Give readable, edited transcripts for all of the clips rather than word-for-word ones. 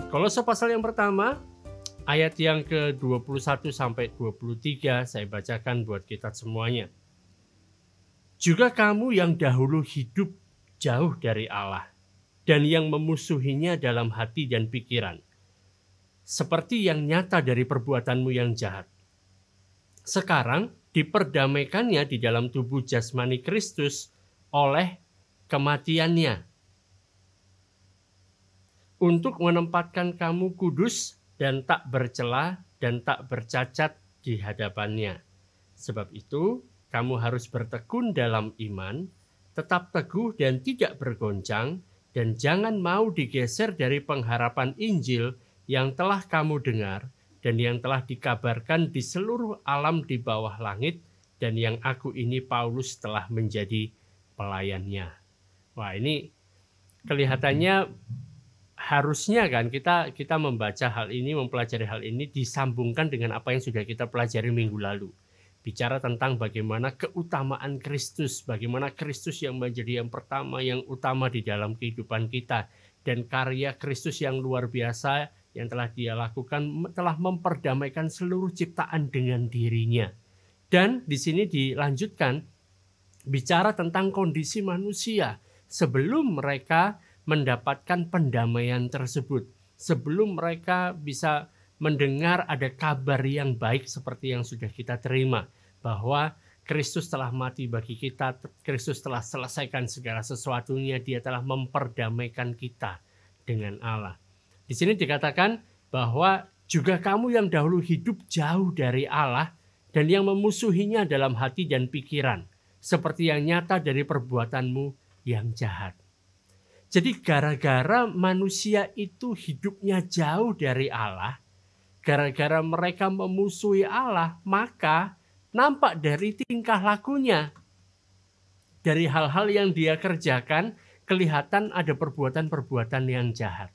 Kolose pasal yang pertama, ayat yang ke-21 sampai 23 saya bacakan buat kita semuanya. Juga kamu yang dahulu hidup jauh dari Allah dan yang memusuhinya dalam hati dan pikiran, seperti yang nyata dari perbuatanmu yang jahat. Sekarang diperdamaikannya di dalam tubuh jasmani Kristus oleh kematiannya, untuk menempatkan kamu kudus dan tak bercela dan tak bercacat di hadapannya. Sebab itu, kamu harus bertekun dalam iman, tetap teguh dan tidak bergoncang, dan jangan mau digeser dari pengharapan Injil yang telah kamu dengar dan yang telah dikabarkan di seluruh alam di bawah langit, dan yang aku ini Paulus telah menjadi pelayannya. Wah, ini kelihatannya harusnya kan kita membaca hal ini, mempelajari hal ini disambungkan dengan apa yang sudah kita pelajari minggu lalu. Bicara tentang bagaimana keutamaan Kristus, bagaimana Kristus yang menjadi yang pertama, yang utama di dalam kehidupan kita, dan karya Kristus yang luar biasa yang telah Dia lakukan telah memperdamaikan seluruh ciptaan dengan dirinya. Dan di sini dilanjutkan bicara tentang kondisi manusia sebelum mereka mendapatkan pendamaian tersebut, sebelum mereka bisa mendengar ada kabar yang baik seperti yang sudah kita terima, bahwa Kristus telah mati bagi kita, Kristus telah selesaikan segala sesuatunya, Dia telah memperdamaikan kita dengan Allah. Di sini dikatakan bahwa juga kamu yang dahulu hidup jauh dari Allah dan yang memusuhinya dalam hati dan pikiran, seperti yang nyata dari perbuatanmu yang jahat. Jadi gara-gara manusia itu hidupnya jauh dari Allah, gara-gara mereka memusuhi Allah, maka nampak dari tingkah lakunya, dari hal-hal yang dia kerjakan, kelihatan ada perbuatan-perbuatan yang jahat.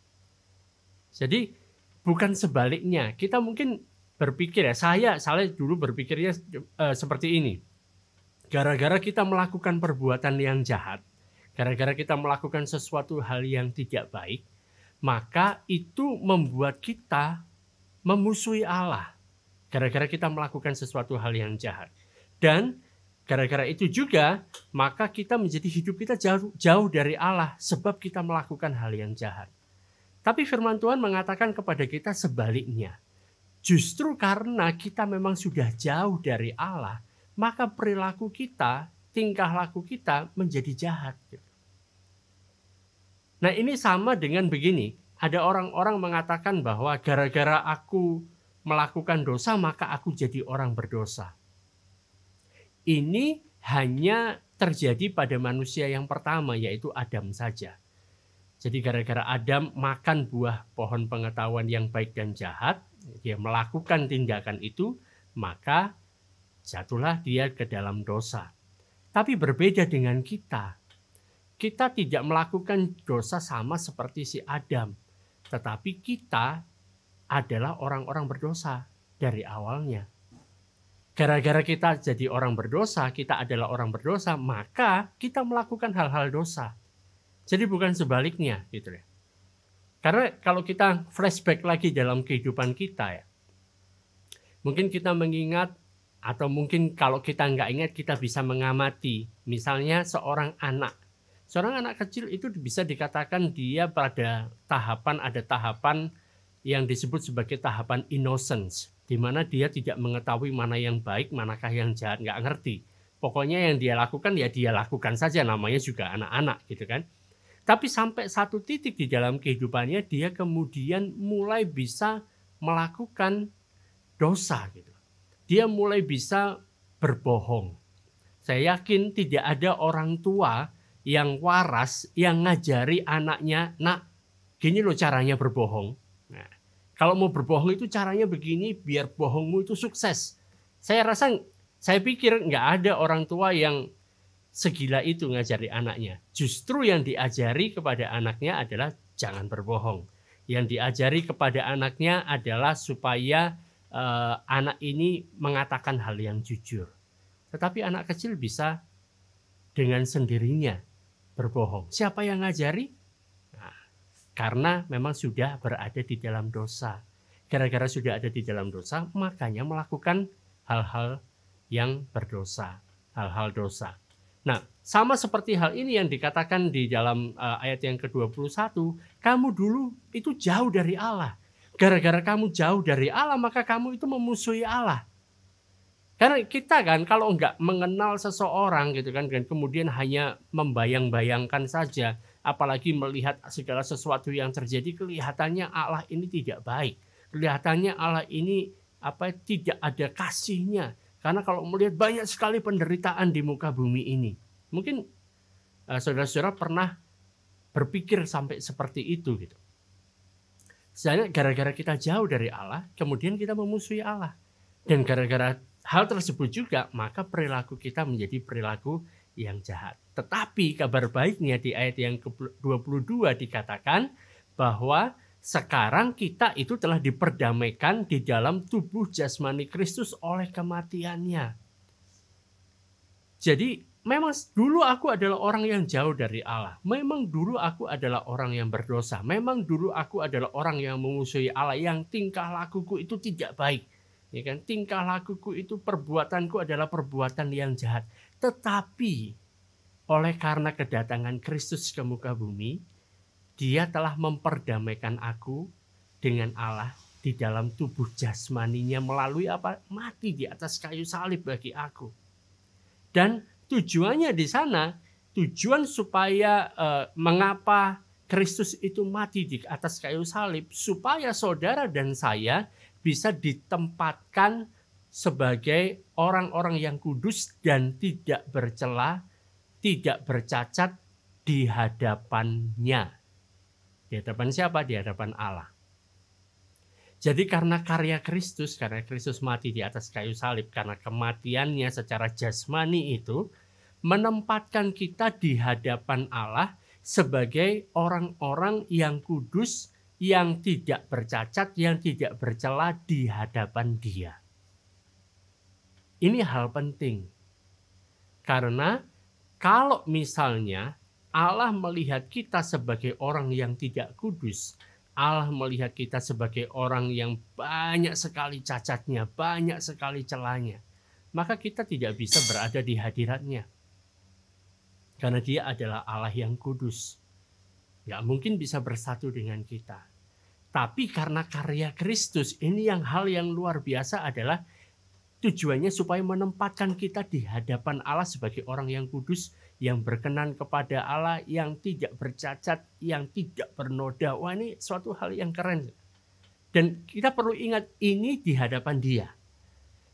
Jadi bukan sebaliknya. Kita mungkin berpikir saya dulu berpikirnya seperti ini. Gara-gara kita melakukan perbuatan yang jahat, gara-gara kita melakukan sesuatu hal yang tidak baik, maka itu membuat kita memusuhi Allah. Gara-gara kita melakukan sesuatu hal yang jahat. Dan gara-gara itu juga, maka kita menjadi hidup kita jauh dari Allah sebab kita melakukan hal yang jahat. Tapi firman Tuhan mengatakan kepada kita sebaliknya. Justru karena kita memang sudah jauh dari Allah, maka perilaku kita, tingkah laku kita menjadi jahat. Nah, ini sama dengan begini. Ada orang-orang mengatakan bahwa gara-gara aku melakukan dosa, maka aku jadi orang berdosa. Ini hanya terjadi pada manusia yang pertama, yaitu Adam saja. Jadi gara-gara Adam makan buah pohon pengetahuan yang baik dan jahat, dia melakukan tindakan itu, maka jatuhlah dia ke dalam dosa. Tapi berbeda dengan kita. Kita tidak melakukan dosa sama seperti si Adam. Tetapi kita adalah orang-orang berdosa dari awalnya. Gara-gara kita jadi orang berdosa, kita adalah orang berdosa, maka kita melakukan hal-hal dosa. Jadi bukan sebaliknya gitu ya. Karena kalau kita flashback lagi dalam kehidupan kita ya, mungkin kita mengingat atau mungkin kalau kita nggak ingat kita bisa mengamati. Misalnya seorang anak kecil itu bisa dikatakan dia pada ada tahapan yang disebut sebagai tahapan innocence, di mana dia tidak mengetahui mana yang baik, manakah yang jahat, nggak ngerti. Pokoknya yang dia lakukan ya dia lakukan saja, namanya juga anak-anak gitu kan. Tapi sampai satu titik di dalam kehidupannya dia kemudian mulai bisa melakukan dosa gitu. Dia mulai bisa berbohong. Saya yakin tidak ada orang tua yang waras yang ngajari anaknya, nak, gini loh caranya berbohong. Nah, kalau mau berbohong itu caranya begini biar bohongmu itu sukses. Saya pikir nggak ada orang tua yang segila itu ngajari anaknya. Justru yang diajari kepada anaknya adalah jangan berbohong. Yang diajari kepada anaknya adalah supaya anak ini mengatakan hal yang jujur. Tetapi anak kecil bisa dengan sendirinya berbohong. Siapa yang ngajari? Nah, Karena memang sudah berada di dalam dosa. Gara-gara sudah ada di dalam dosa, makanya melakukan hal-hal yang berdosa, hal-hal dosa. Nah, sama seperti hal ini yang dikatakan di dalam ayat yang ke-21, kamu dulu itu jauh dari Allah. Gara-gara kamu jauh dari Allah, maka kamu itu memusuhi Allah. Karena kita kan kalau nggak mengenal seseorang gitu kan, dan kemudian hanya membayang-bayangkan saja, apalagi melihat segala sesuatu yang terjadi, kelihatannya Allah ini tidak baik. Kelihatannya Allah ini tidak ada kasihnya. Karena kalau melihat banyak sekali penderitaan di muka bumi ini. Mungkin saudara-saudara pernah berpikir sampai seperti itu gitu. Sebenarnya gara-gara kita jauh dari Allah, kemudian kita memusuhi Allah. Dan gara-gara hal tersebut juga, maka perilaku kita menjadi perilaku yang jahat. Tetapi kabar baiknya di ayat yang ke-22 dikatakan bahwa sekarang kita itu telah diperdamaikan di dalam tubuh jasmani Kristus oleh kematiannya. Jadi memang dulu aku adalah orang yang jauh dari Allah. Memang dulu aku adalah orang yang berdosa. Memang dulu aku adalah orang yang memusuhi Allah, yang tingkah lakuku itu tidak baik. Ya kan? Tingkah lakuku itu, perbuatanku adalah perbuatan yang jahat. Tetapi oleh karena kedatangan Kristus ke muka bumi, Dia telah memperdamaikan aku dengan Allah di dalam tubuh jasmaninya melalui mati di atas kayu salib bagi aku. Dan tujuannya di sana, tujuan supaya mengapa Kristus itu mati di atas kayu salib, supaya saudara dan saya bisa ditempatkan sebagai orang-orang yang kudus dan tidak bercela, tidak bercacat di hadapannya. Di hadapan siapa? Di hadapan Allah. Jadi karena karya Kristus, karena Kristus mati di atas kayu salib, karena kematiannya secara jasmani itu menempatkan kita di hadapan Allah sebagai orang-orang yang kudus, yang tidak bercacat, yang tidak bercela di hadapan Dia. Ini hal penting. Karena kalau misalnya Allah melihat kita sebagai orang yang tidak kudus, Allah melihat kita sebagai orang yang banyak sekali cacatnya, banyak sekali celahnya, maka kita tidak bisa berada di hadiratnya. Karena Dia adalah Allah yang kudus. Gak mungkin bisa bersatu dengan kita. Tapi karena karya Kristus, ini hal yang luar biasa adalah tujuannya supaya menempatkan kita di hadapan Allah sebagai orang yang kudus, yang berkenan kepada Allah, yang tidak bercacat, yang tidak bernoda. Wah, ini suatu hal yang keren. Dan kita perlu ingat, ini di hadapan Dia.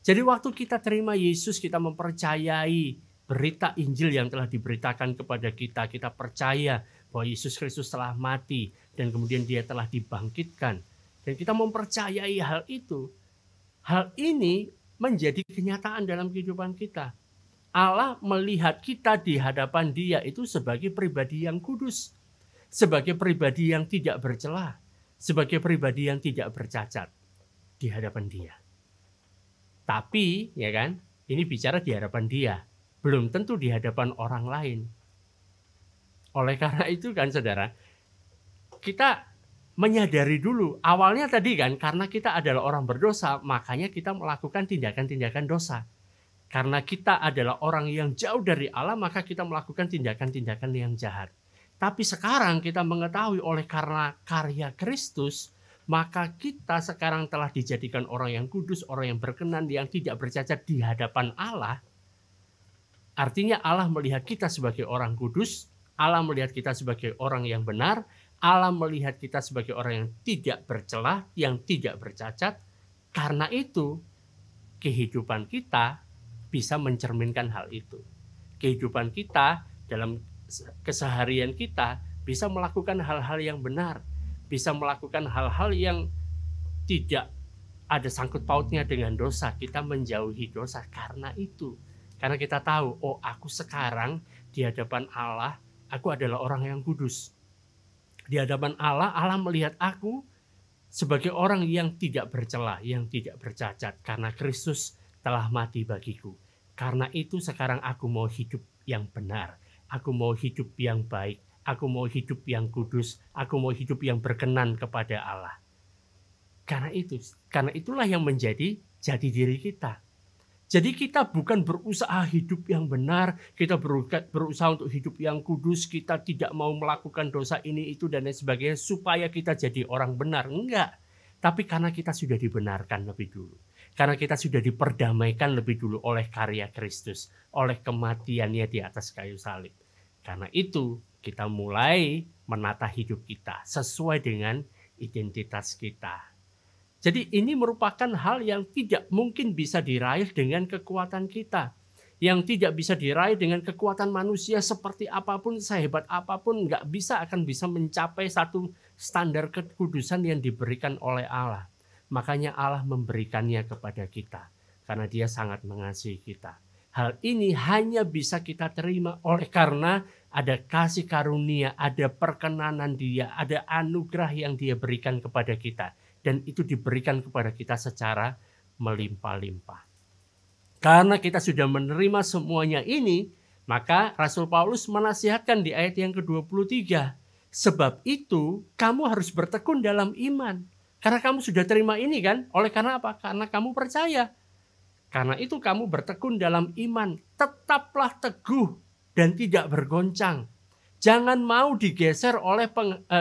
Jadi waktu kita terima Yesus, kita mempercayai berita Injil yang telah diberitakan kepada kita. Kita percaya bahwa Yesus Kristus telah mati dan kemudian Dia telah dibangkitkan. Dan kita mempercayai hal itu. Hal ini menjadi kenyataan dalam kehidupan kita. Allah melihat kita di hadapan Dia itu sebagai pribadi yang kudus, sebagai pribadi yang tidak bercela, sebagai pribadi yang tidak bercacat di hadapan Dia. Tapi, ya kan, ini bicara di hadapan Dia, belum tentu di hadapan orang lain. Oleh karena itu kan, saudara, kita menyadari dulu, awalnya tadi kan, karena kita adalah orang berdosa, makanya kita melakukan tindakan-tindakan dosa. Karena kita adalah orang yang jauh dari Allah, maka kita melakukan tindakan-tindakan yang jahat. Tapi sekarang kita mengetahui oleh karena karya Kristus, maka kita sekarang telah dijadikan orang yang kudus, orang yang berkenan, yang tidak bercacat di hadapan Allah. Artinya Allah melihat kita sebagai orang kudus, Allah melihat kita sebagai orang yang benar, Allah melihat kita sebagai orang yang tidak bercelah, yang tidak bercacat. Karena itu, kehidupan kita bisa mencerminkan hal itu. Kehidupan kita dalam keseharian kita bisa melakukan hal-hal yang benar, bisa melakukan hal-hal yang tidak ada sangkut pautnya dengan dosa. Kita menjauhi dosa karena itu. Karena kita tahu, oh, aku sekarang di hadapan Allah, aku adalah orang yang kudus. Di hadapan Allah, Allah melihat aku sebagai orang yang tidak bercela, yang tidak bercacat, karena Kristus telah mati bagiku. Karena itu sekarang aku mau hidup yang benar, aku mau hidup yang baik, Aku mau hidup yang kudus, aku mau hidup yang berkenan kepada Allah. Karena itulah yang menjadi jati diri kita. Jadi kita bukan berusaha hidup yang benar, kita berusaha untuk hidup yang kudus, kita tidak mau melakukan dosa ini, itu, dan lain sebagainya, supaya kita jadi orang benar. Enggak. Tapi karena kita sudah dibenarkan lebih dulu. Karena kita sudah diperdamaikan lebih dulu oleh karya Kristus, oleh kematiannya di atas kayu salib. Karena itu kita mulai menata hidup kita sesuai dengan identitas kita. Jadi ini merupakan hal yang tidak mungkin bisa diraih dengan kekuatan kita. Yang tidak bisa diraih dengan kekuatan manusia seperti apapun, sehebat apapun, nggak akan bisa mencapai satu standar kekudusan yang diberikan oleh Allah. Makanya Allah memberikannya kepada kita. Karena dia sangat mengasihi kita. Hal ini hanya bisa kita terima oleh karena ada kasih karunia, ada perkenanan dia, ada anugerah yang dia berikan kepada kita. Dan itu diberikan kepada kita secara melimpah-limpah. Karena kita sudah menerima semuanya ini, maka Rasul Paulus menasihatkan di ayat yang ke-23. Sebab itu kamu harus bertekun dalam iman. Karena kamu sudah terima ini kan? Oleh karena apa? Karena kamu percaya. Karena itu kamu bertekun dalam iman. Tetaplah teguh dan tidak bergoncang. Jangan mau digeser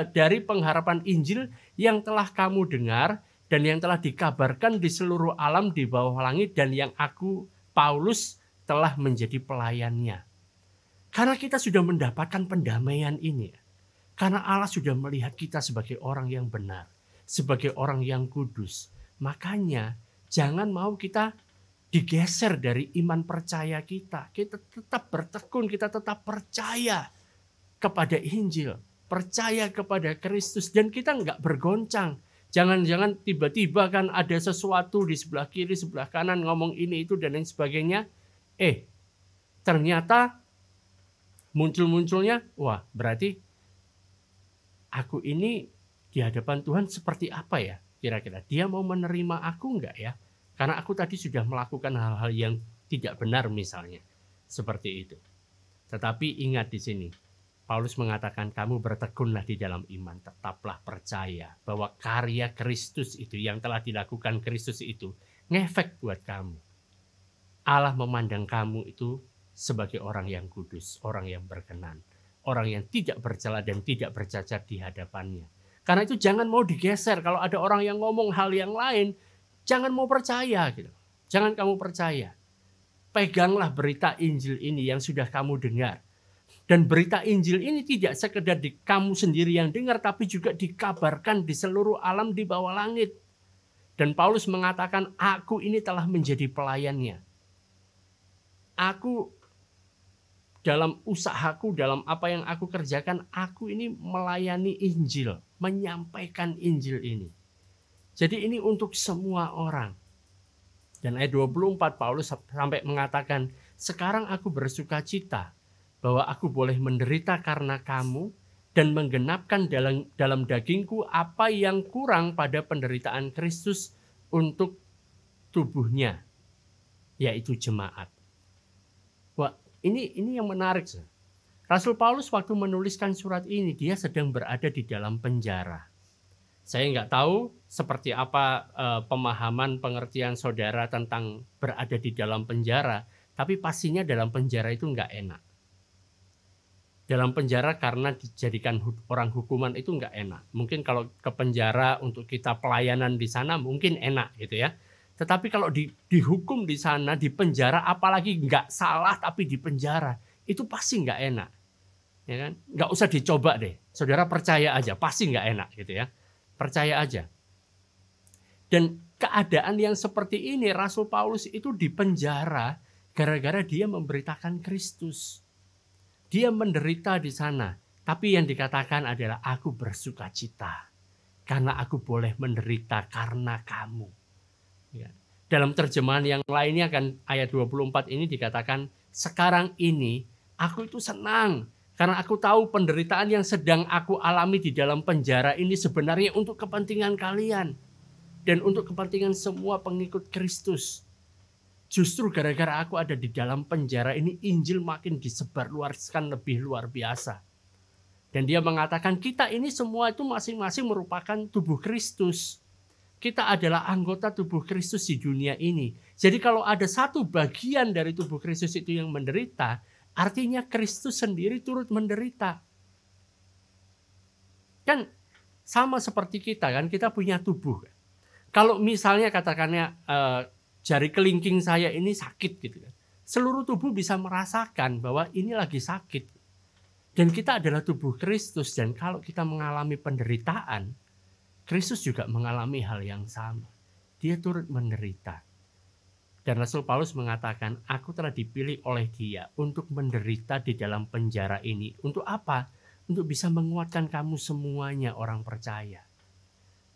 dari pengharapan Injil yang telah kamu dengar dan yang telah dikabarkan di seluruh alam di bawah langit dan yang aku, Paulus, telah menjadi pelayannya. Karena kita sudah mendapatkan pendamaian ini. Karena Allah sudah melihat kita sebagai orang yang benar, sebagai orang yang kudus. Makanya jangan mau kita digeser dari iman percaya kita. Kita tetap bertekun, kita tetap percaya kepada Injil, percaya kepada Kristus, dan kita nggak bergoncang. Jangan-jangan tiba-tiba kan ada sesuatu di sebelah kiri, sebelah kanan ngomong ini itu dan lain sebagainya. Ternyata muncul-munculnya, wah berarti aku ini di hadapan Tuhan seperti apa ya? Kira-kira dia mau menerima aku nggak ya? Karena aku tadi sudah melakukan hal-hal yang tidak benar misalnya, seperti itu. Tetapi ingat di sini. Paulus mengatakan kamu bertekunlah di dalam iman, tetaplah percaya bahwa karya Kristus itu yang telah dilakukan Kristus itu ngefek buat kamu. Allah memandang kamu itu sebagai orang yang kudus, orang yang berkenan, orang yang tidak bercela dan tidak bercacat di hadapannya. Karena itu jangan mau digeser, kalau ada orang yang ngomong hal yang lain, jangan mau percaya gitu. Jangan kamu percaya. Peganglah berita Injil ini yang sudah kamu dengar. Dan berita Injil ini tidak sekedar di kamu sendiri yang dengar, tapi juga dikabarkan di seluruh alam di bawah langit. Dan Paulus mengatakan, aku ini telah menjadi pelayannya. Aku dalam usahaku, dalam apa yang aku kerjakan, aku ini melayani Injil, menyampaikan Injil ini. Jadi ini untuk semua orang. Dan ayat 24 Paulus sampai mengatakan, sekarang aku bersuka cita bahwa aku boleh menderita karena kamu dan menggenapkan dalam dagingku apa yang kurang pada penderitaan Kristus untuk tubuhnya, yaitu jemaat. Wah, ini yang menarik. Rasul Paulus waktu menuliskan surat ini, dia sedang berada di dalam penjara. Saya nggak tahu seperti apa pemahaman pengertian saudara tentang berada di dalam penjara, tapi pastinya dalam penjara itu nggak enak. Dalam penjara karena dijadikan orang hukuman itu nggak enak. Mungkin kalau ke penjara untuk kita pelayanan di sana mungkin enak gitu ya. Tetapi kalau dihukum di sana, di penjara, apalagi nggak salah tapi di penjara, itu pasti nggak enak. Ya kan? Nggak usah dicoba deh. Saudara percaya aja, pasti nggak enak gitu ya. Percaya aja. Dan keadaan yang seperti ini, Rasul Paulus itu di penjara gara-gara dia memberitakan Kristus. Dia menderita di sana, tapi yang dikatakan adalah aku bersuka cita karena aku boleh menderita karena kamu. Ya. Dalam terjemahan yang lainnya kan ayat 24 ini dikatakan, sekarang ini aku itu senang karena aku tahu penderitaan yang sedang aku alami di dalam penjara ini sebenarnya untuk kepentingan kalian dan untuk kepentingan semua pengikut Kristus. Justru gara-gara aku ada di dalam penjara ini, Injil makin disebarluaskan lebih luar biasa. Dan dia mengatakan kita ini semua itu masing-masing merupakan tubuh Kristus. Kita adalah anggota tubuh Kristus di dunia ini. Jadi kalau ada satu bagian dari tubuh Kristus itu yang menderita, artinya Kristus sendiri turut menderita. Kan sama seperti kita kan, kita punya tubuh. Kalau misalnya katakannya jari kelingking saya ini sakit gitu kan. Seluruh tubuh bisa merasakan bahwa ini lagi sakit. Dan kita adalah tubuh Kristus, dan kalau kita mengalami penderitaan, Kristus juga mengalami hal yang sama. Dia turut menderita. Dan Rasul Paulus mengatakan, aku telah dipilih oleh Dia untuk menderita di dalam penjara ini. Untuk apa? Untuk bisa menguatkan kamu semuanya orang percaya.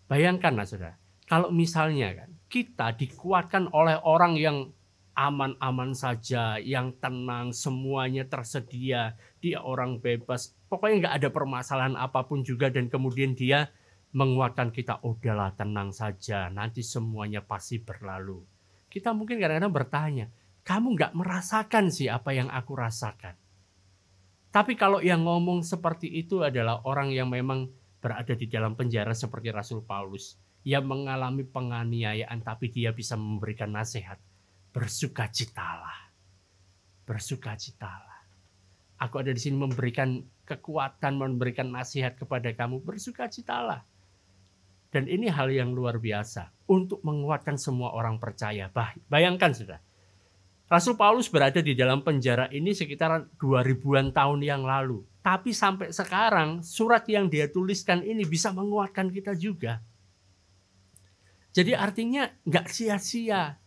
Bayangkanlah saudara, kalau misalnya kan kita dikuatkan oleh orang yang aman-aman saja, yang tenang, semuanya tersedia, dia orang bebas, pokoknya nggak ada permasalahan apapun juga, dan kemudian dia menguatkan kita, udahlah tenang saja, nanti semuanya pasti berlalu. Kita mungkin kadang-kadang bertanya, kamu nggak merasakan sih apa yang aku rasakan. Tapi kalau yang ngomong seperti itu adalah orang yang memang berada di dalam penjara seperti Rasul Paulus, yang mengalami penganiayaan tapi dia bisa memberikan nasihat. Bersukacitalah, bersukacitalah. Aku ada di sini memberikan kekuatan, memberikan nasihat kepada kamu, bersukacitalah. Dan ini hal yang luar biasa untuk menguatkan semua orang percaya. Bayangkan sudah, Rasul Paulus berada di dalam penjara ini sekitar 2000-an tahun yang lalu. Tapi sampai sekarang surat yang dia tuliskan ini bisa menguatkan kita juga. Jadi artinya nggak sia-sia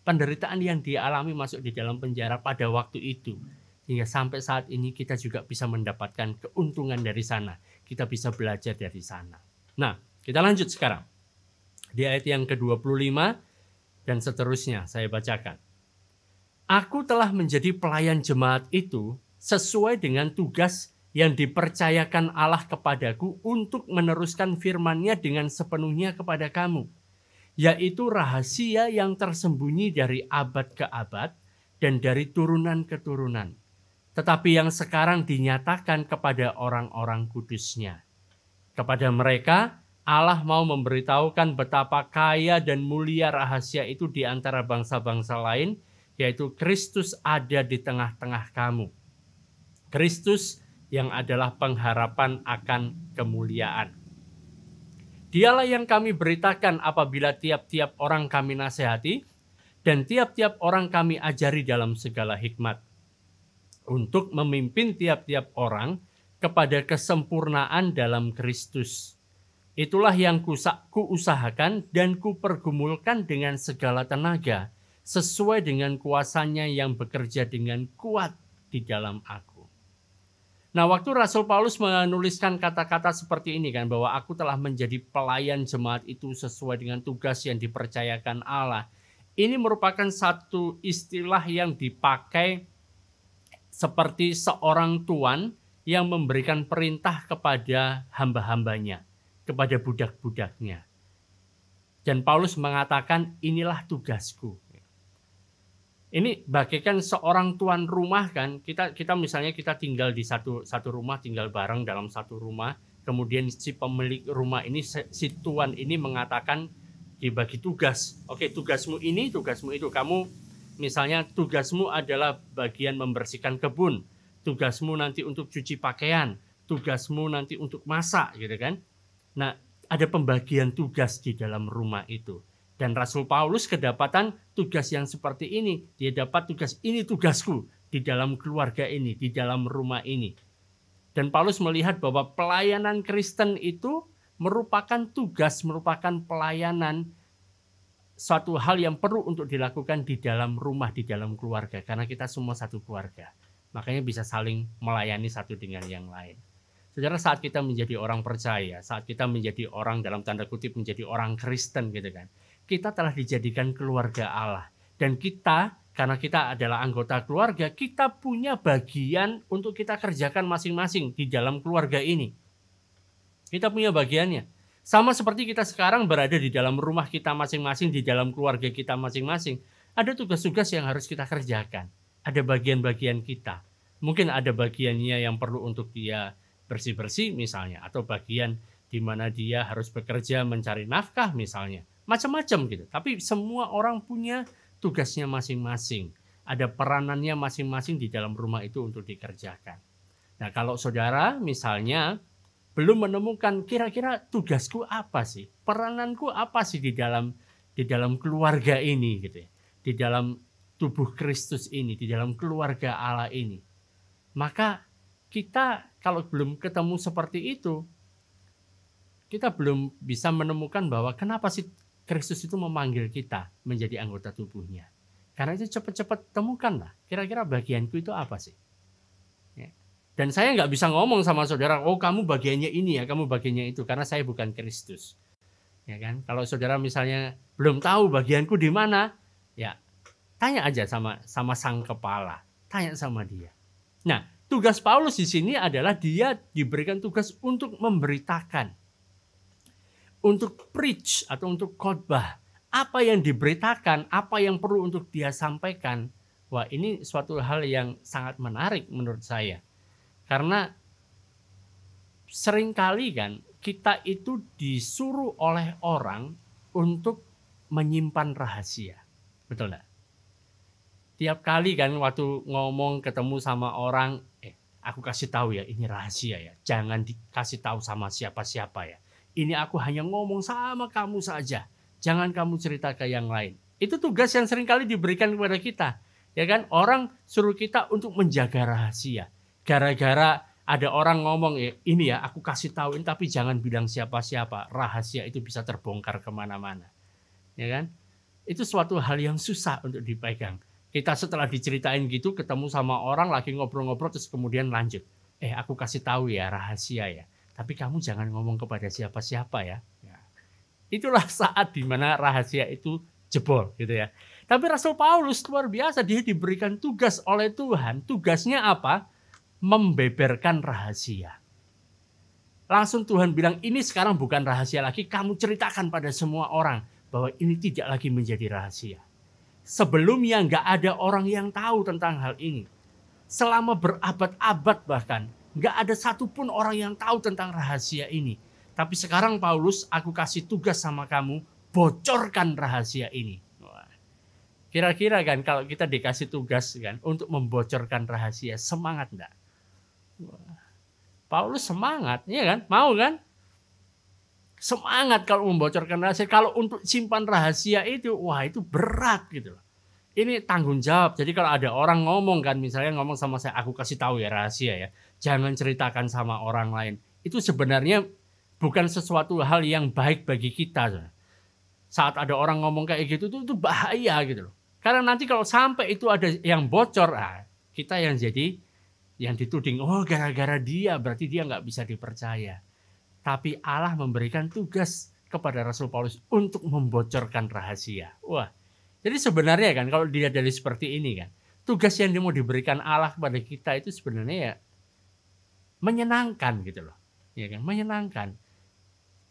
penderitaan yang dia alami masuk di dalam penjara pada waktu itu. Hingga sampai saat ini kita juga bisa mendapatkan keuntungan dari sana. Kita bisa belajar dari sana. Nah, kita lanjut sekarang. Di ayat yang ke-25 dan seterusnya saya bacakan. Aku telah menjadi pelayan jemaat itu sesuai dengan tugas yang dipercayakan Allah kepadaku untuk meneruskan firman-Nya dengan sepenuhnya kepada kamu. Yaitu rahasia yang tersembunyi dari abad ke abad dan dari turunan ke turunan. Tetapi yang sekarang dinyatakan kepada orang-orang kudus-Nya. Kepada mereka, Allah mau memberitahukan betapa kaya dan mulia rahasia itu di antara bangsa-bangsa lain, yaitu Kristus ada di tengah-tengah kamu. Kristus yang adalah pengharapan akan kemuliaan. Dialah yang kami beritakan apabila tiap-tiap orang kami nasihati dan tiap-tiap orang kami ajari dalam segala hikmat. Untuk memimpin tiap-tiap orang kepada kesempurnaan dalam Kristus. Itulah yang kuusahakan dan kupergumulkan dengan segala tenaga sesuai dengan kuasanya yang bekerja dengan kuat di dalam aku. Nah, waktu Rasul Paulus menuliskan kata-kata seperti ini kan, bahwa aku telah menjadi pelayan jemaat itu sesuai dengan tugas yang dipercayakan Allah. Ini merupakan satu istilah yang dipakai seperti seorang tuan yang memberikan perintah kepada hamba-hambanya, kepada budak-budaknya. Dan Paulus mengatakan, inilah tugasku. Ini bagaikan seorang tuan rumah kan, kita misalnya kita tinggal di satu rumah, tinggal bareng dalam satu rumah, kemudian si pemilik rumah ini, si tuan ini mengatakan dibagi tugas. Oke, tugasmu ini, tugasmu itu. Kamu misalnya tugasmu adalah bagian membersihkan kebun, tugasmu nanti untuk cuci pakaian, tugasmu nanti untuk masak gitu kan. Nah, ada pembagian tugas di dalam rumah itu. Dan Rasul Paulus kedapatan tugas yang seperti ini. Dia dapat tugas, ini tugasku di dalam keluarga ini, di dalam rumah ini. Dan Paulus melihat bahwa pelayanan Kristen itu merupakan tugas, merupakan pelayanan, suatu hal yang perlu untuk dilakukan di dalam rumah, di dalam keluarga. Karena kita semua satu keluarga. Makanya bisa saling melayani satu dengan yang lain. Saudara, saat kita menjadi orang percaya, saat kita menjadi orang dalam tanda kutip menjadi orang Kristen gitu kan, kita telah dijadikan keluarga Allah. Dan kita, karena kita adalah anggota keluarga, kita punya bagian untuk kita kerjakan masing-masing di dalam keluarga ini. Kita punya bagiannya. Sama seperti kita sekarang berada di dalam rumah kita masing-masing, di dalam keluarga kita masing-masing. Ada tugas-tugas yang harus kita kerjakan. Ada bagian-bagian kita. Mungkin ada bagiannya yang perlu untuk dia bersih-bersih misalnya, atau bagian di mana dia harus bekerja mencari nafkah misalnya. Macam-macam gitu. Tapi semua orang punya tugasnya masing-masing. Ada peranannya masing-masing di dalam rumah itu untuk dikerjakan. Nah, kalau saudara misalnya belum menemukan kira-kira tugasku apa sih? Perananku apa sih di dalam keluarga ini gitu ya. Di dalam tubuh Kristus ini, di dalam keluarga Allah ini. Maka kita kalau belum ketemu seperti itu, kita belum bisa menemukan bahwa kenapa sih Kristus itu memanggil kita menjadi anggota tubuhnya. Karena itu cepat-cepat temukanlah, kira-kira bagianku itu apa sih? Ya. Dan saya nggak bisa ngomong sama saudara, oh kamu bagiannya ini ya, kamu bagiannya itu, karena saya bukan Kristus. Ya kan? Kalau saudara misalnya belum tahu bagianku di mana, ya tanya aja sama sang kepala, tanya sama dia. Nah, tugas Paulus di sini adalah dia diberikan tugas untuk memberitakan, untuk preach atau untuk khotbah. Apa yang diberitakan, apa yang perlu untuk dia sampaikan. Wah, ini suatu hal yang sangat menarik menurut saya. Karena seringkali kan kita itu disuruh oleh orang untuk menyimpan rahasia. Betul enggak? Tiap kali kan waktu ngomong ketemu sama orang, aku kasih tahu ya, ini rahasia ya. Jangan dikasih tahu sama siapa-siapa ya. Ini aku hanya ngomong sama kamu saja. Jangan kamu cerita ke yang lain. Itu tugas yang seringkali diberikan kepada kita. Ya kan? Orang suruh kita untuk menjaga rahasia. Gara-gara ada orang ngomong, ini ya aku kasih tahuin tapi jangan bilang siapa-siapa. Rahasia itu bisa terbongkar kemana-mana. Ya kan? Itu suatu hal yang susah untuk dipegang. Kita setelah diceritain gitu ketemu sama orang lagi ngobrol-ngobrol terus kemudian lanjut. Aku kasih tahu ya rahasia ya. Tapi kamu jangan ngomong kepada siapa-siapa ya. Itulah saat dimana rahasia itu jebol gitu ya. Tapi Rasul Paulus luar biasa, dia diberikan tugas oleh Tuhan. Tugasnya apa? Membeberkan rahasia. Langsung Tuhan bilang, ini sekarang bukan rahasia lagi, kamu ceritakan pada semua orang bahwa ini tidak lagi menjadi rahasia. Sebelumnya nggak ada orang yang tahu tentang hal ini. Selama berabad-abad bahkan, nggak ada satupun orang yang tahu tentang rahasia ini. Tapi sekarang Paulus, aku kasih tugas sama kamu, bocorkan rahasia ini. Kira-kira kan kalau kita dikasih tugas kan untuk membocorkan rahasia, semangat enggak? Paulus semangat, ya kan? Mau kan? Semangat kalau membocorkan rahasia. Kalau untuk simpan rahasia itu, wah itu berat gitu loh. Ini tanggung jawab. Jadi kalau ada orang ngomong kan, misalnya ngomong sama saya, aku kasih tahu ya rahasia ya. Jangan ceritakan sama orang lain. Itu sebenarnya bukan sesuatu hal yang baik bagi kita. Saat ada orang ngomong kayak gitu itu bahaya gitu loh. Karena nanti kalau sampai itu ada yang bocor, kita yang dituding, oh gara-gara dia, berarti dia nggak bisa dipercaya. Tapi Allah memberikan tugas kepada Rasul Paulus untuk membocorkan rahasia. Wah, jadi sebenarnya kan kalau dilihat dari seperti ini kan, tugas yang mau diberikan Allah kepada kita itu sebenarnya ya menyenangkan gitu loh. Ya kan, menyenangkan.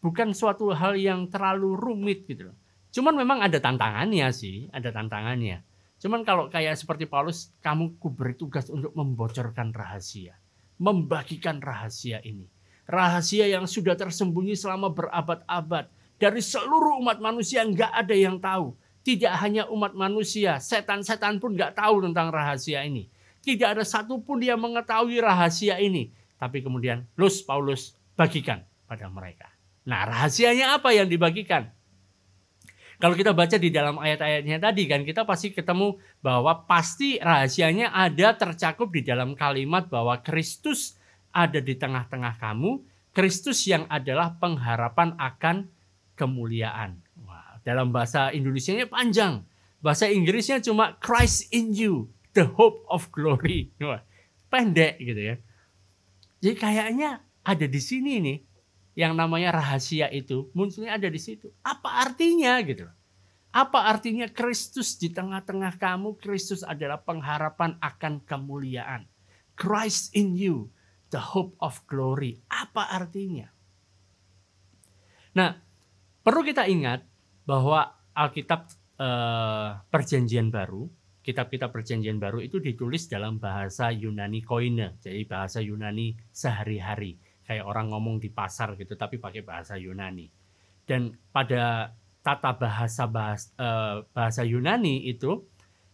Bukan suatu hal yang terlalu rumit gitu loh. Cuman memang ada tantangannya sih, ada tantangannya. Cuman kalau kayak seperti Paulus, kamu kuberi tugas untuk membocorkan rahasia. Membagikan rahasia ini. Rahasia yang sudah tersembunyi selama berabad-abad. Dari seluruh umat manusia nggak ada yang tahu. Tidak hanya umat manusia, setan-setan pun nggak tahu tentang rahasia ini. Tidak ada satupun yang mengetahui rahasia ini. Tapi kemudian, Paulus bagikan pada mereka. Nah, rahasianya apa yang dibagikan? Kalau kita baca di dalam ayat-ayatnya tadi kan, kita pasti ketemu bahwa pasti rahasianya ada tercakup di dalam kalimat bahwa Kristus ada di tengah-tengah kamu, Kristus yang adalah pengharapan akan kemuliaan. Wah, dalam bahasa Indonesianya panjang, bahasa Inggrisnya cuma Christ in you, the hope of glory. Wah, pendek gitu ya. Jadi kayaknya ada di sini nih. Yang namanya rahasia itu munculnya ada di situ. Apa artinya gitu? Apa artinya Kristus di tengah-tengah kamu? Kristus adalah pengharapan akan kemuliaan. Christ in you, the hope of glory. Apa artinya? Nah, perlu kita ingat bahwa Alkitab Perjanjian Baru, kitab-kitab Perjanjian Baru itu ditulis dalam bahasa Yunani Koine, jadi bahasa Yunani sehari-hari. kayak orang ngomong di pasar gitu, tapi pakai bahasa Yunani. Dan pada tata bahasa Yunani itu,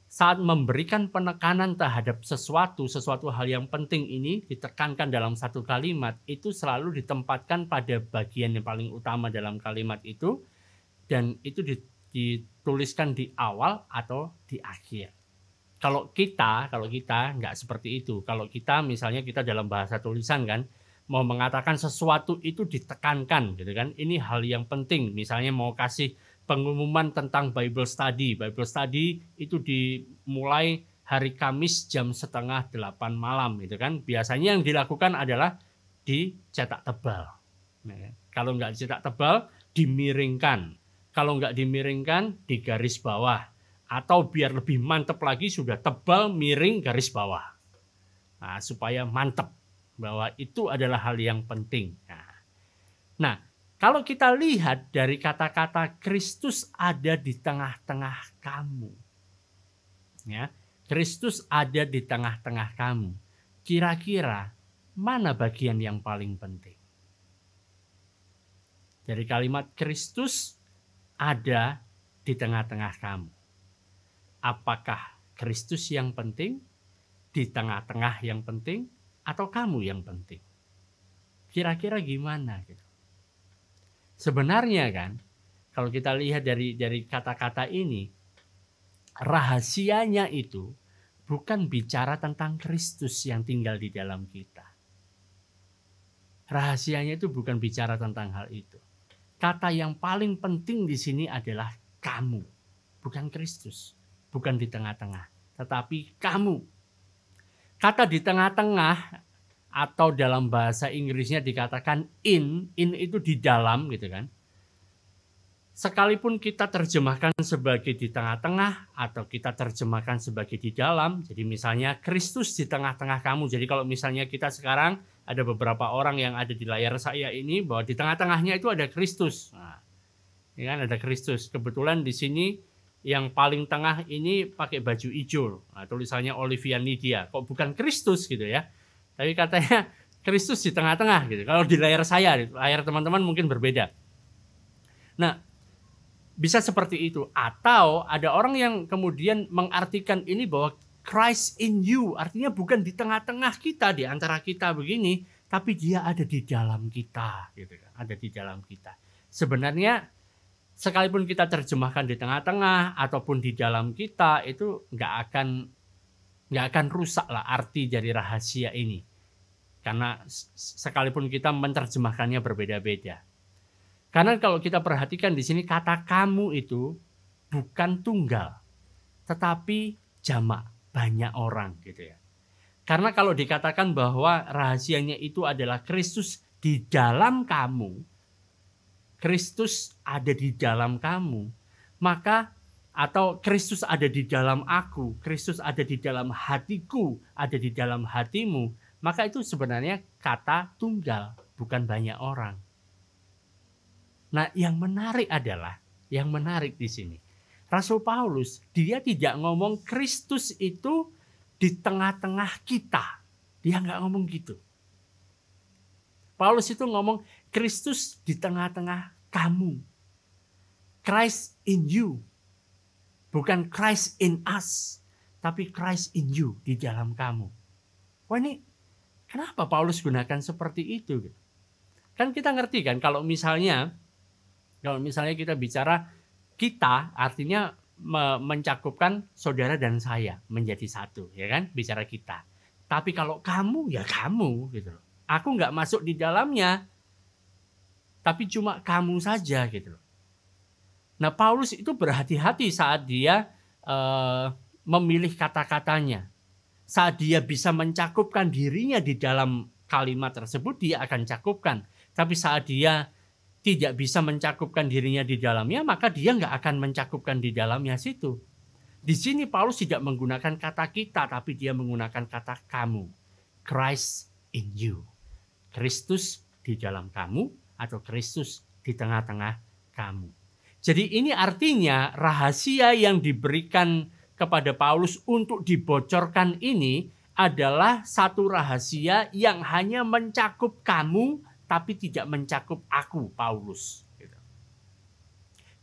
saat memberikan penekanan terhadap sesuatu hal yang penting ini ditekankan dalam satu kalimat, itu selalu ditempatkan pada bagian yang paling utama dalam kalimat itu, dan itu dituliskan di awal atau di akhir. Kalau kita nggak seperti itu. Kalau kita misalnya kita dalam bahasa tulisan kan, mau mengatakan sesuatu itu ditekankan gitu kan. Ini hal yang penting. Misalnya mau kasih pengumuman tentang Bible study. Bible study itu dimulai hari Kamis jam 7:30 malam gitu kan. Biasanya yang dilakukan adalah dicetak tebal. Kalau nggak dicetak tebal, dimiringkan. Kalau nggak dimiringkan, di garis bawah. Atau biar lebih mantep lagi, sudah tebal, miring, garis bawah. Nah, supaya mantep bahwa itu adalah hal yang penting. Nah, kalau kita lihat dari kata-kata Kristus ada di tengah-tengah kamu. Ya, Kristus ada di tengah-tengah kamu. Kira-kira mana bagian yang paling penting? Dari kalimat Kristus ada di tengah-tengah kamu. Apakah Kristus yang penting, di tengah-tengah yang penting, atau kamu yang penting? Kira-kira gimana gitu? Sebenarnya kan, kalau kita lihat dari kata-kata ini, rahasianya itu bukan bicara tentang Kristus yang tinggal di dalam kita. Rahasianya itu bukan bicara tentang hal itu. Kata yang paling penting di sini adalah kamu, bukan Kristus, bukan di tengah-tengah, tetapi kamu. Kata di tengah-tengah atau dalam bahasa Inggrisnya dikatakan in itu di dalam gitu kan. Sekalipun kita terjemahkan sebagai di tengah-tengah atau kita terjemahkan sebagai di dalam, jadi misalnya Kristus di tengah-tengah kamu. Jadi kalau misalnya kita sekarang ada beberapa orang yang ada di layar saya ini bahwa di tengah-tengahnya itu ada Kristus. Nah, ini kan ada Kristus. Kebetulan di sini yang paling tengah ini pakai baju hijau. Nah, tulisannya Olivia Nidia. Kok bukan Kristus gitu ya? Tapi katanya Kristus di tengah-tengah gitu. Kalau di layar saya, layar teman-teman mungkin berbeda. Nah, bisa seperti itu. Atau ada orang yang kemudian mengartikan ini bahwa Christ in you. Artinya bukan di tengah-tengah kita, di antara kita begini. Tapi dia ada di dalam kita. Gitu kan. Ada di dalam kita. Sebenarnya sekalipun kita terjemahkan di tengah-tengah ataupun di dalam kita, itu nggak akan rusak lah arti dari rahasia ini. Karena sekalipun kita menerjemahkannya berbeda-beda. Karena kalau kita perhatikan di sini kata kamu itu bukan tunggal, tetapi jamak, banyak orang gitu ya. Karena kalau dikatakan bahwa rahasianya itu adalah Kristus di dalam kamu, Kristus ada di dalam kamu, maka atau Kristus ada di dalam aku, Kristus ada di dalam hatiku, ada di dalam hatimu, maka itu sebenarnya kata tunggal, bukan banyak orang. Nah, yang menarik di sini, Rasul Paulus, dia tidak ngomong Kristus itu di tengah-tengah kita. Dia nggak ngomong gitu. Paulus itu ngomong Kristus di tengah-tengah kamu. Christ in you. Bukan Christ in us, tapi Christ in you, di dalam kamu. Wah, ini kenapa Paulus gunakan seperti itu? Kan kita ngerti kan kalau misalnya kita bicara kita, artinya mencakupkan saudara dan saya menjadi satu, ya kan? Bicara kita. Tapi kalau kamu, ya kamu gitu. Aku nggak masuk di dalamnya, tapi cuma kamu saja gitu. Nah, Paulus itu berhati-hati saat dia memilih kata-katanya. Saat dia bisa mencakupkan dirinya di dalam kalimat tersebut, dia akan cakupkan. Tapi saat dia tidak bisa mencakupkan dirinya di dalamnya, maka dia nggak akan mencakupkan di dalamnya situ. Di sini Paulus tidak menggunakan kata kita, tapi dia menggunakan kata kamu. Christ in you. Kristus di dalam kamu atau Kristus di tengah-tengah kamu. Jadi ini artinya rahasia yang diberikan kepada Paulus untuk dibocorkan ini adalah satu rahasia yang hanya mencakup kamu, tapi tidak mencakup aku, Paulus.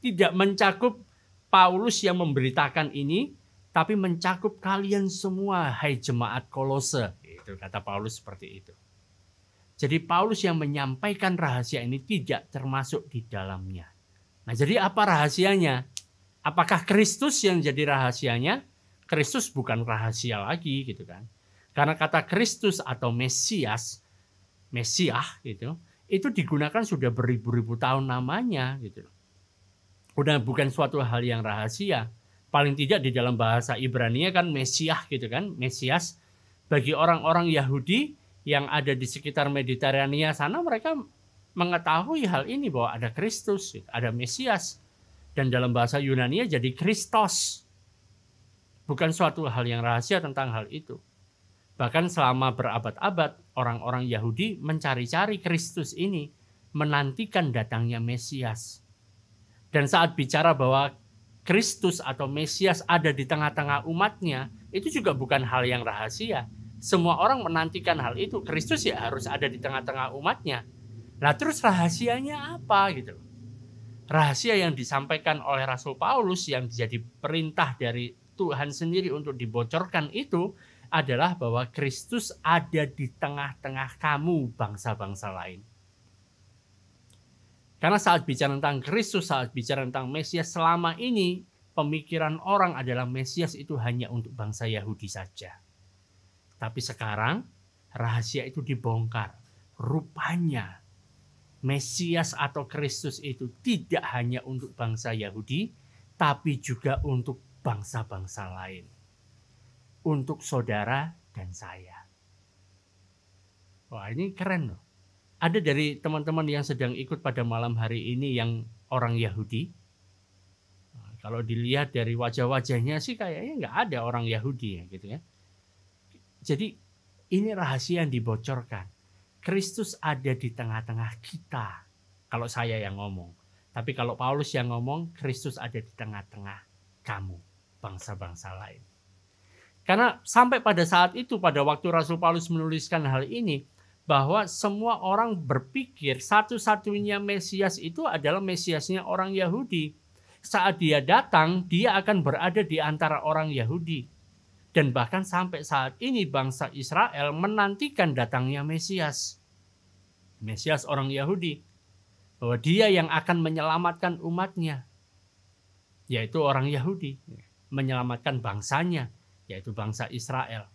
Tidak mencakup Paulus yang memberitakan ini, tapi mencakup kalian semua, hai jemaat Kolose. Itu kata Paulus seperti itu. Jadi Paulus yang menyampaikan rahasia ini tidak termasuk di dalamnya. Nah, jadi apa rahasianya? Apakah Kristus yang jadi rahasianya? Kristus bukan rahasia lagi gitu kan. Karena kata Kristus atau Mesias, Mesiah gitu, itu digunakan sudah beribu-ribu tahun namanya gitu. Udah bukan suatu hal yang rahasia. Paling tidak di dalam bahasa Ibrani kan Mesiah gitu kan, Mesias. Bagi orang-orang Yahudi yang ada di sekitar Mediterania sana, mereka mengetahui hal ini bahwa ada Kristus, ada Mesias. Dan dalam bahasa Yunani jadi Kristos. Bukan suatu hal yang rahasia tentang hal itu. Bahkan selama berabad-abad, orang-orang Yahudi mencari-cari Kristus ini, menantikan datangnya Mesias. Dan saat bicara bahwa Kristus atau Mesias ada di tengah-tengah umatnya, itu juga bukan hal yang rahasia. Semua orang menantikan hal itu. Kristus ya harus ada di tengah-tengah umatnya. Nah, terus rahasianya apa gitu? Rahasia yang disampaikan oleh Rasul Paulus yang jadi perintah dari Tuhan sendiri untuk dibocorkan itu adalah bahwa Kristus ada di tengah-tengah kamu, bangsa-bangsa lain. Karena saat bicara tentang Kristus, saat bicara tentang Mesias, selama ini pemikiran orang adalah Mesias itu hanya untuk bangsa Yahudi saja. Tapi sekarang rahasia itu dibongkar. Rupanya Mesias atau Kristus itu tidak hanya untuk bangsa Yahudi, tapi juga untuk bangsa-bangsa lain. Untuk saudara dan saya. Wah, ini keren loh. Ada dari teman-teman yang sedang ikut pada malam hari ini yang orang Yahudi. Nah, kalau dilihat dari wajah-wajahnya sih kayaknya nggak ada orang Yahudi ya gitu ya. Jadi ini rahasia yang dibocorkan. Kristus ada di tengah-tengah kita. Kalau saya yang ngomong. Tapi kalau Paulus yang ngomong, Kristus ada di tengah-tengah kamu, bangsa-bangsa lain. Karena sampai pada saat itu, pada waktu Rasul Paulus menuliskan hal ini, bahwa semua orang berpikir satu-satunya Mesias itu adalah Mesiasnya orang Yahudi. Saat dia datang, dia akan berada di antara orang Yahudi. Dan bahkan sampai saat ini bangsa Israel menantikan datangnya Mesias. Mesias orang Yahudi. Bahwa dia yang akan menyelamatkan umatnya. Yaitu orang Yahudi. Menyelamatkan bangsanya. Yaitu bangsa Israel.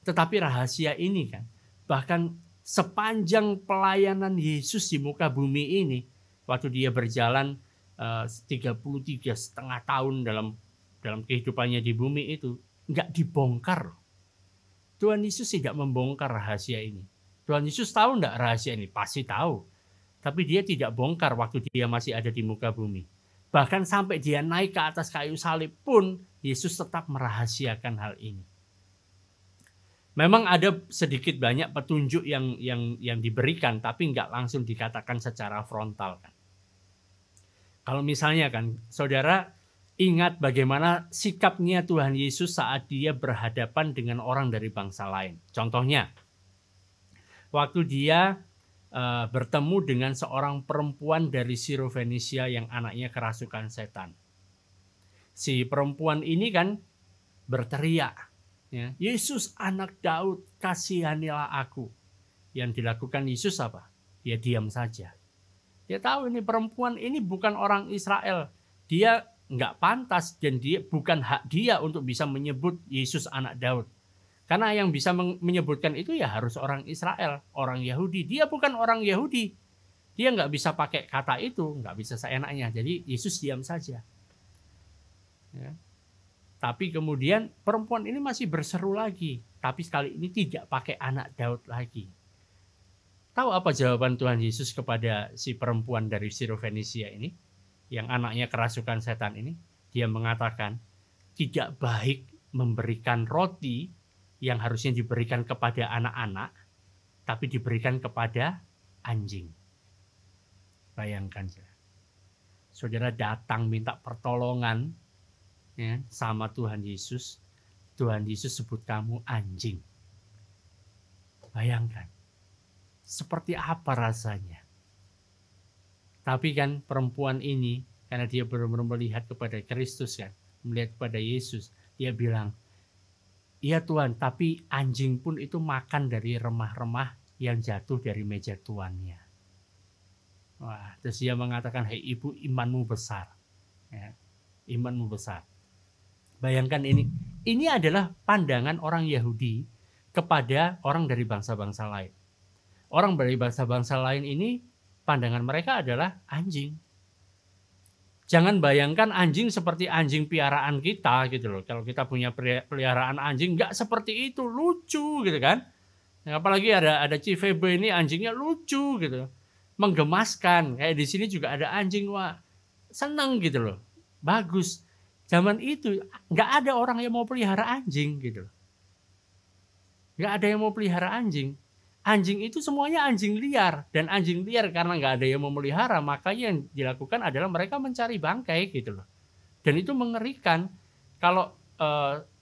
Tetapi rahasia ini kan, bahkan sepanjang pelayanan Yesus di muka bumi ini, waktu dia berjalan 33,5 tahun dalam kehidupannya di bumi itu, nggak dibongkar. Tuhan Yesus tidak membongkar rahasia ini. Tuhan Yesus tahu nggak rahasia ini? Pasti tahu. Tapi dia tidak bongkar waktu dia masih ada di muka bumi. Bahkan sampai dia naik ke atas kayu salib pun, Yesus tetap merahasiakan hal ini. Memang ada sedikit banyak petunjuk yang diberikan, tapi nggak langsung dikatakan secara frontal kan. Kalau misalnya kan, saudara ingat bagaimana sikapnya Tuhan Yesus saat dia berhadapan dengan orang dari bangsa lain. Contohnya, waktu dia bertemu dengan seorang perempuan dari Sirofenisia yang anaknya kerasukan setan. Si perempuan ini kan berteriak, ya, Yesus anak Daud, kasihanilah aku. Yang dilakukan Yesus apa? Dia diam saja. Dia tahu ini perempuan ini bukan orang Israel. Dia nggak pantas dan dia bukan hak dia untuk bisa menyebut Yesus anak Daud. Karena yang bisa menyebutkan itu ya harus orang Israel, orang Yahudi. Dia bukan orang Yahudi. Dia nggak bisa pakai kata itu, nggak bisa seenaknya. Jadi Yesus diam saja. Ya. Tapi kemudian perempuan ini masih berseru lagi. Tapi sekali ini tidak pakai anak Daud lagi. Tahu apa jawaban Tuhan Yesus kepada si perempuan dari Sirofenisia ini? Yang anaknya kerasukan setan ini? Dia mengatakan, tidak baik memberikan roti yang harusnya diberikan kepada anak-anak, tapi diberikan kepada anjing. Bayangkan saja. Saudara datang minta pertolongan, ya, sama Tuhan Yesus, Tuhan Yesus sebut kamu anjing. Bayangkan, seperti apa rasanya. Tapi kan perempuan ini, karena dia benar-benar melihat kepada Kristus kan, melihat kepada Yesus, dia bilang, iya Tuhan, tapi anjing pun itu makan dari remah-remah yang jatuh dari meja tuannya. Wah, terus dia mengatakan, hei ibu, imanmu besar. Ya, imanmu besar. Bayangkan ini adalah pandangan orang Yahudi kepada orang dari bangsa-bangsa lain. Orang dari bangsa-bangsa lain ini pandangan mereka adalah anjing. Jangan bayangkan anjing seperti anjing piaraan kita gitu loh. Kalau kita punya peliharaan anjing nggak seperti itu, lucu gitu kan. Apalagi ada Cifebe ini anjingnya lucu gitu. Menggemaskan. Kayak di sini juga ada anjing, wah seneng gitu loh. Bagus. Zaman itu nggak ada orang yang mau pelihara anjing gitu loh. Nggak ada yang mau pelihara anjing. Anjing itu semuanya anjing liar. Dan anjing liar karena nggak ada yang mau melihara, makanya yang dilakukan adalah mereka mencari bangkai gitu loh. Dan itu mengerikan. Kalau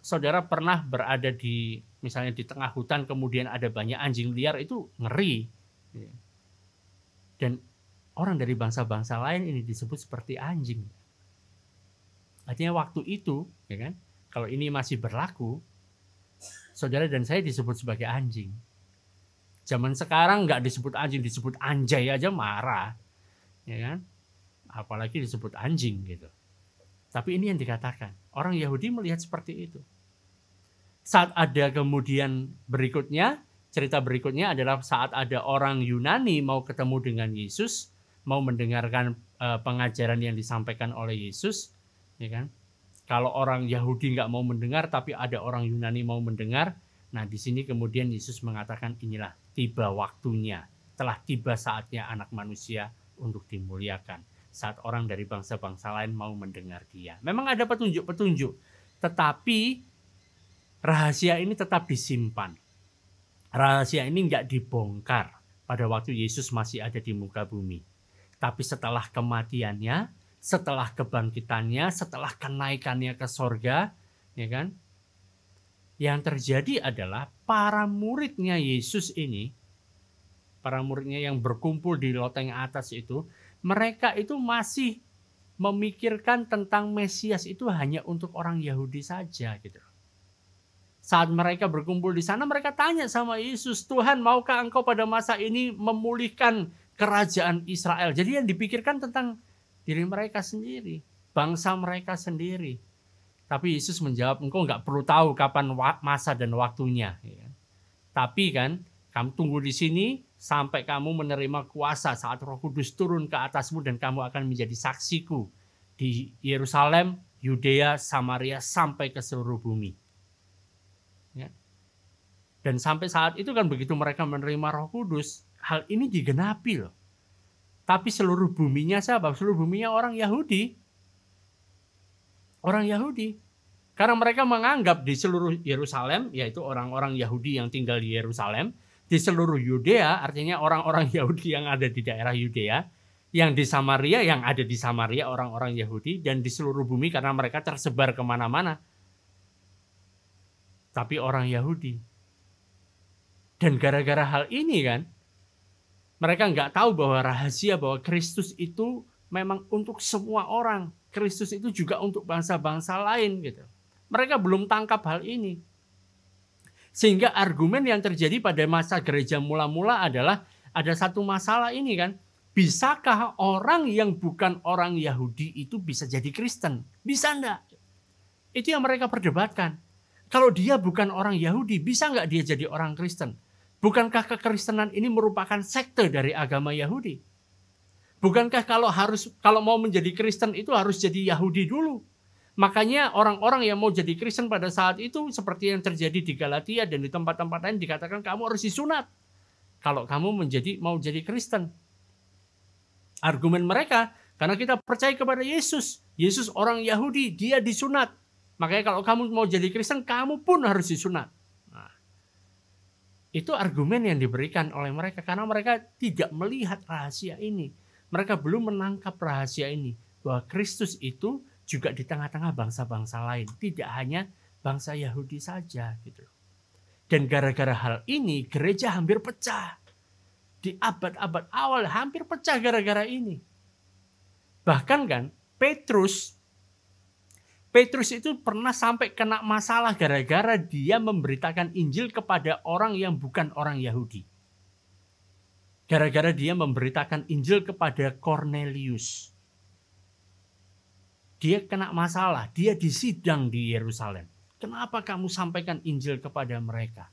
saudara pernah berada di misalnya di tengah hutan kemudian ada banyak anjing liar, itu ngeri. Dan orang dari bangsa-bangsa lain ini disebut seperti anjing. Artinya waktu itu, ya kan, kalau ini masih berlaku, saudara dan saya disebut sebagai anjing. Zaman sekarang nggak disebut anjing, disebut anjay aja marah, ya kan? Apalagi disebut anjing gitu. Tapi ini yang dikatakan, orang Yahudi melihat seperti itu. Saat ada kemudian berikutnya, cerita berikutnya adalah saat ada orang Yunani mau ketemu dengan Yesus, mau mendengarkan pengajaran yang disampaikan oleh Yesus, ya kan? Kalau orang Yahudi nggak mau mendengar, tapi ada orang Yunani mau mendengar. Nah, di sini kemudian Yesus mengatakan, inilah tiba waktunya, telah tiba saatnya anak manusia untuk dimuliakan. Saat orang dari bangsa-bangsa lain mau mendengar dia. Memang ada petunjuk-petunjuk, tetapi rahasia ini tetap disimpan. Rahasia ini nggak dibongkar pada waktu Yesus masih ada di muka bumi. Tapi setelah kematiannya, setelah kebangkitannya, setelah kenaikannya ke sorga, ya kan? Yang terjadi adalah para muridnya Yesus ini, para muridnya yang berkumpul di loteng atas itu, mereka itu masih memikirkan tentang Mesias itu hanya untuk orang Yahudi saja gitu. Saat mereka berkumpul di sana, mereka tanya sama Yesus, Tuhan, maukah engkau pada masa ini memulihkan kerajaan Israel? Jadi yang dipikirkan tentang diri mereka sendiri, bangsa mereka sendiri. Tapi Yesus menjawab, engkau nggak perlu tahu kapan masa dan waktunya. Ya. Tapi kan, kamu tunggu di sini sampai kamu menerima kuasa saat Roh Kudus turun ke atasmu dan kamu akan menjadi saksiku di Yerusalem, Yudea, Samaria, sampai ke seluruh bumi. Ya. Dan sampai saat itu kan begitu mereka menerima Roh Kudus, hal ini digenapi loh. Tapi seluruh buminya siapa? Seluruh buminya orang Yahudi. Orang Yahudi. Karena mereka menganggap di seluruh Yerusalem, yaitu orang-orang Yahudi yang tinggal di Yerusalem, di seluruh Yudea, artinya orang-orang Yahudi yang ada di daerah Yudea, yang di Samaria, yang ada di Samaria orang-orang Yahudi, dan di seluruh bumi karena mereka tersebar kemana-mana. Tapi orang Yahudi. Dan gara-gara hal ini kan, mereka nggak tahu bahwa rahasia bahwa Kristus itu memang untuk semua orang. Kristus itu juga untuk bangsa-bangsa lain gitu. Mereka belum tangkap hal ini. Sehingga argumen yang terjadi pada masa gereja mula-mula adalah ada satu masalah ini kan. Bisakah orang yang bukan orang Yahudi itu bisa jadi Kristen? Bisa enggak? Itu yang mereka perdebatkan. Kalau dia bukan orang Yahudi, bisa enggak dia jadi orang Kristen? Bukankah kekristenan ini merupakan sekte dari agama Yahudi? Bukankah kalau mau menjadi Kristen itu harus jadi Yahudi dulu? Makanya orang-orang yang mau jadi Kristen pada saat itu seperti yang terjadi di Galatia dan di tempat-tempat lain dikatakan kamu harus disunat. Kalau kamu mau jadi Kristen. Argumen mereka, karena kita percaya kepada Yesus. Yesus orang Yahudi, dia disunat. Makanya kalau kamu mau jadi Kristen, kamu pun harus disunat. Nah, itu argumen yang diberikan oleh mereka karena mereka tidak melihat rahasia ini. Mereka belum menangkap rahasia ini. Bahwa Kristus itu juga di tengah-tengah bangsa-bangsa lain. Tidak hanya bangsa Yahudi saja gitu. Dan gara-gara hal ini gereja hampir pecah. Di abad-abad awal hampir pecah gara-gara ini. Bahkan kan Petrus itu pernah sampai kena masalah gara-gara dia memberitakan Injil kepada orang yang bukan orang Yahudi. Gara-gara dia memberitakan Injil kepada Cornelius. Dia kena masalah, dia disidang di Yerusalem. Kenapa kamu sampaikan Injil kepada mereka?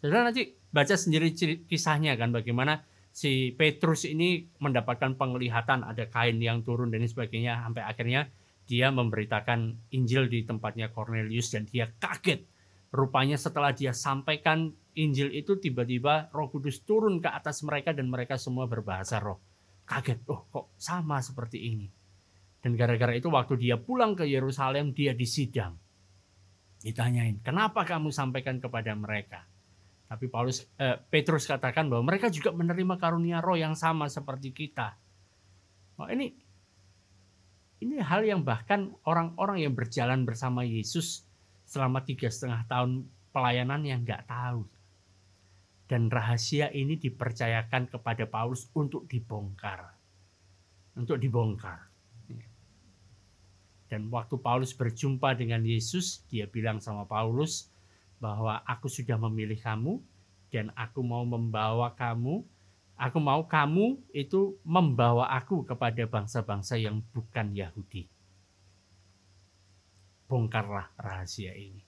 Saudara nanti baca sendiri kisahnya kan, bagaimana si Petrus ini mendapatkan penglihatan, ada kain yang turun dan sebagainya, sampai akhirnya dia memberitakan Injil di tempatnya Cornelius dan dia kaget. Rupanya setelah dia sampaikan Injil itu tiba-tiba Roh Kudus turun ke atas mereka dan mereka semua berbahasa roh. Kaget, oh kok sama seperti ini. Dan gara-gara itu waktu dia pulang ke Yerusalem dia disidang. Ditanyain, kenapa kamu sampaikan kepada mereka? Tapi Petrus katakan bahwa mereka juga menerima karunia roh yang sama seperti kita. Oh, ini hal yang bahkan orang-orang yang berjalan bersama Yesus selama 3,5 tahun pelayanan yang nggak tahu. Dan rahasia ini dipercayakan kepada Paulus untuk dibongkar. Untuk dibongkar. Dan waktu Paulus berjumpa dengan Yesus, dia bilang sama Paulus bahwa aku sudah memilih kamu dan aku mau membawa kamu. Aku mau kamu itu membawa aku kepada bangsa-bangsa yang bukan Yahudi. Bongkarlah rahasia ini.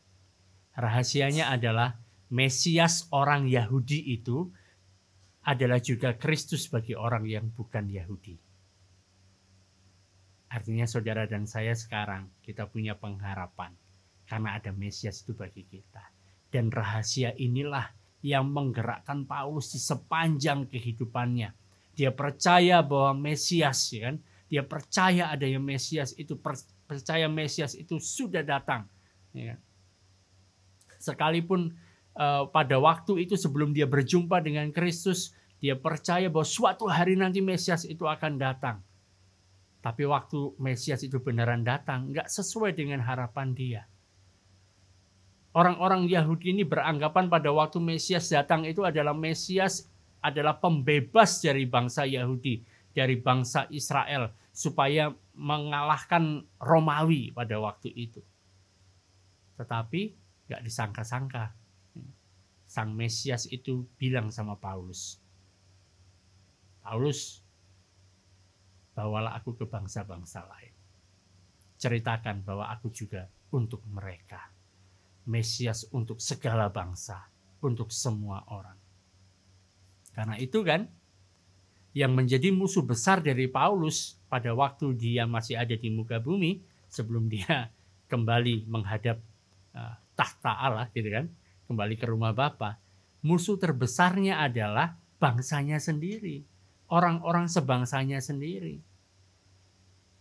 Rahasianya adalah Mesias orang Yahudi itu adalah juga Kristus bagi orang yang bukan Yahudi. Artinya saudara dan saya sekarang kita punya pengharapan karena ada Mesias itu bagi kita. Dan rahasia inilah yang menggerakkan Paulus di sepanjang kehidupannya. Dia percaya bahwa Mesias, ya kan? Dia percaya adanya Mesias itu, percaya Mesias itu sudah datang. Ya kan? Sekalipun pada waktu itu sebelum dia berjumpa dengan Kristus, dia percaya bahwa suatu hari nanti Mesias itu akan datang. Tapi waktu Mesias itu beneran datang, nggak sesuai dengan harapan dia. Orang-orang Yahudi ini beranggapan pada waktu Mesias datang itu adalah Mesias adalah pembebas dari bangsa Yahudi, dari bangsa Israel, supaya mengalahkan Romawi pada waktu itu. Tetapi nggak disangka-sangka, Sang Mesias itu bilang sama Paulus, Paulus, bawalah aku ke bangsa-bangsa lain. Ceritakan bahwa aku juga untuk mereka. Mesias untuk segala bangsa, untuk semua orang. Karena itu kan, yang menjadi musuh besar dari Paulus pada waktu dia masih ada di muka bumi, sebelum dia kembali menghadap tahta Allah, gitu kan, kembali ke rumah Bapa, musuh terbesarnya adalah bangsanya sendiri, orang-orang sebangsanya sendiri.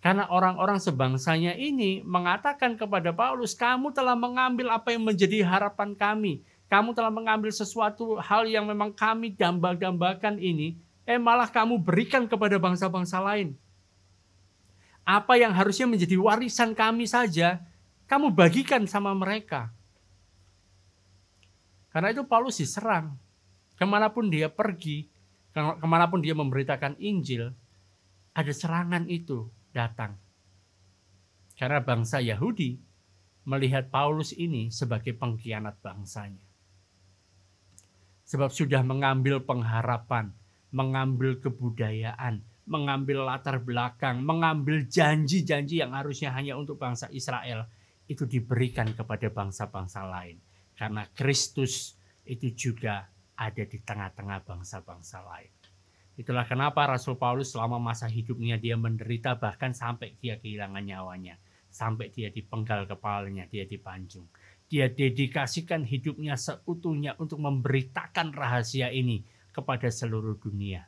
Karena orang-orang sebangsanya ini mengatakan kepada Paulus, kamu telah mengambil apa yang menjadi harapan kami. Kamu telah mengambil sesuatu hal yang memang kami damba-dambakan ini, malah kamu berikan kepada bangsa-bangsa lain. Apa yang harusnya menjadi warisan kami saja, kamu bagikan sama mereka. Karena itu Paulus diserang. Kemanapun dia pergi, kemanapun dia memberitakan Injil, ada serangan itu datang. Karena bangsa Yahudi melihat Paulus ini sebagai pengkhianat bangsanya. Sebab sudah mengambil pengharapan, mengambil kebudayaan, mengambil latar belakang, mengambil janji-janji yang harusnya hanya untuk bangsa Israel, itu diberikan kepada bangsa-bangsa lain. Karena Kristus itu juga ada di tengah-tengah bangsa-bangsa lain. Itulah kenapa Rasul Paulus selama masa hidupnya dia menderita, bahkan sampai dia kehilangan nyawanya. Sampai dia dipenggal kepalanya, dia dipancung. Dia dedikasikan hidupnya seutuhnya untuk memberitakan rahasia ini kepada seluruh dunia.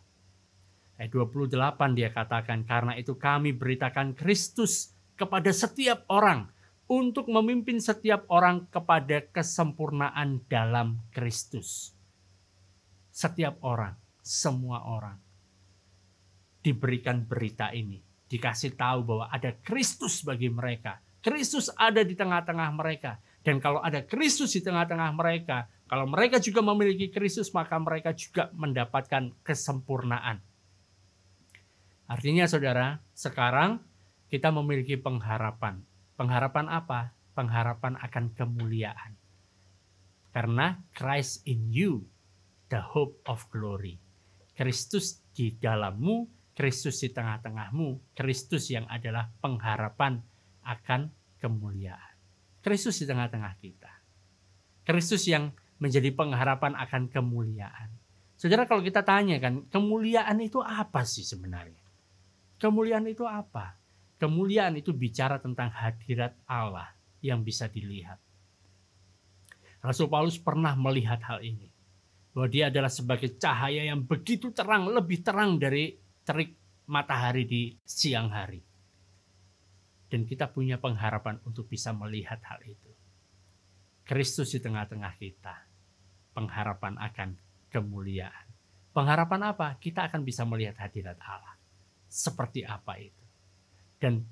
Ayat 28 dia katakan, karena itu kami beritakan Kristus kepada setiap orang, untuk memimpin setiap orang kepada kesempurnaan dalam Kristus. Setiap orang, semua orang diberikan berita ini, dikasih tahu bahwa ada Kristus bagi mereka. Kristus ada di tengah-tengah mereka Dan kalau ada Kristus di tengah-tengah mereka, kalau mereka juga memiliki Kristus, maka mereka juga mendapatkan kesempurnaan. Artinya saudara, sekarang kita memiliki pengharapan. Pengharapan apa? Pengharapan akan kemuliaan. Karena Christ in you, the hope of glory. Kristus di dalammu, Kristus di tengah-tengahmu, Kristus yang adalah pengharapan akan kemuliaan. Kristus di tengah-tengah kita. Kristus yang menjadi pengharapan akan kemuliaan. Saudara, kalau kita tanya kan, kemuliaan itu apa sih sebenarnya? Kemuliaan itu apa? Kemuliaan itu bicara tentang hadirat Allah yang bisa dilihat. Rasul Paulus pernah melihat hal ini. Bahwa dia adalah sebagai cahaya yang begitu terang, lebih terang dari terik matahari di siang hari. Dan kita punya pengharapan untuk bisa melihat hal itu. Kristus di tengah-tengah kita. Pengharapan akan kemuliaan. Pengharapan apa? Kita akan bisa melihat hadirat Allah. Seperti apa itu? Dan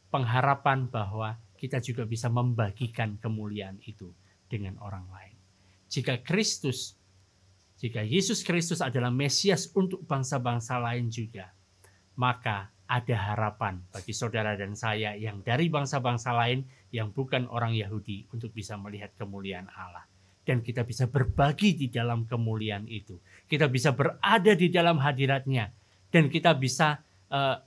pengharapan bahwa kita juga bisa membagikan kemuliaan itu dengan orang lain. Jika Yesus Kristus adalah Mesias untuk bangsa-bangsa lain juga, maka ada harapan bagi saudara dan saya yang dari bangsa-bangsa lain yang bukan orang Yahudi untuk bisa melihat kemuliaan Allah. Dan kita bisa berbagi di dalam kemuliaan itu. Kita bisa berada di dalam hadiratnya. Dan kita bisa,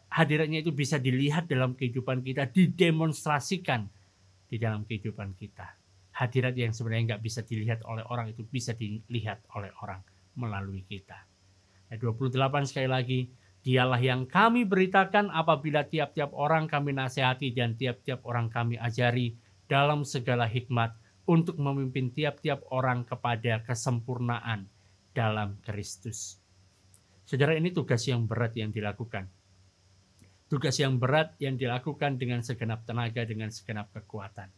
hadiratnya itu bisa dilihat dalam kehidupan kita, didemonstrasikan di dalam kehidupan kita. Hadirat yang sebenarnya nggak bisa dilihat oleh orang itu bisa dilihat oleh orang melalui kita. Ayat 28 sekali lagi, dialah yang kami beritakan apabila tiap-tiap orang kami nasihati dan tiap-tiap orang kami ajari dalam segala hikmat untuk memimpin tiap-tiap orang kepada kesempurnaan dalam Kristus. Saudara, ini tugas yang berat yang dilakukan. Tugas yang berat yang dilakukan dengan segenap tenaga, dengan segenap kekuatan.